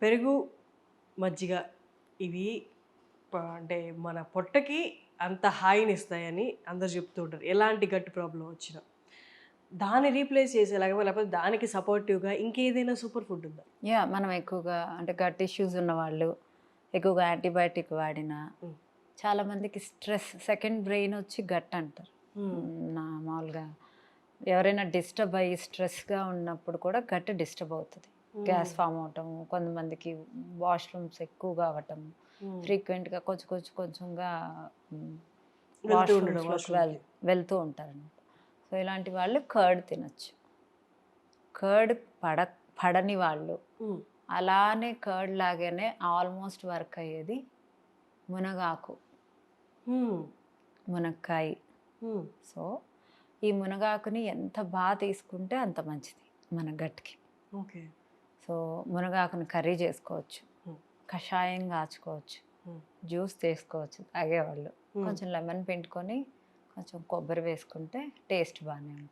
పెరుగు, మజ్జిగ ఇవి అంటే మన పొట్టకి అంత హాయిని ఇస్తాయని అందరు చెప్తూ ఉంటారు. ఎలాంటి గట్ ప్రాబ్లం వచ్చినా దాన్ని రీప్లేస్ చేసేలాగా లేకపోతే దానికి సపోర్టివ్గా ఇంకేదైనా సూపర్ ఫుడ్ ఉందా? మనం ఎక్కువగా అంటే గట్ ఇష్యూస్ ఉన్న వాళ్ళు ఎక్కువగా యాంటీబయాటిక్ వాడినా చాలామందికి స్ట్రెస్ సెకండ్ బ్రెయిన్ వచ్చి గట్ అంటారు. నా మామూలుగా ఎవరైనా డిస్టర్బ్ అయ్యి స్ట్రెస్గా ఉన్నప్పుడు కూడా గట్ డిస్టర్బ్ అవుతుంది. గ్యాస్ ఫామ్ అవటం, కొంతమందికి వాష్రూమ్స్ ఎక్కువగా అవ్వటం, ఫ్రీక్వెంట్గా కొంచెంగా వాష్రూమ్స్లోకి వెళ్తూ ఉంటారన్నమాట. సో ఇలాంటి వాళ్ళు కర్డ్ తినచ్చు. కర్డ్ పడని వాళ్ళు అలానే కర్డ్ లాగానే ఆల్మోస్ట్ వర్క్ అయ్యేది మునగాకు, మునక్కాయ. సో ఈ మునగాకుని ఎంత బాగా తీసుకుంటే అంత మంచిది మన గట్కి. ఓకే. సో మునగాకుని కర్రీ చేసుకోవచ్చు, కషాయం కాచుకోవచ్చు, జ్యూస్ తీసుకోవచ్చు తాగేవాళ్ళు. కొంచెం లెమన్ పిండుకొని కొంచెం కొబ్బరి వేసుకుంటే టేస్ట్ బాగానే ఉంటుంది.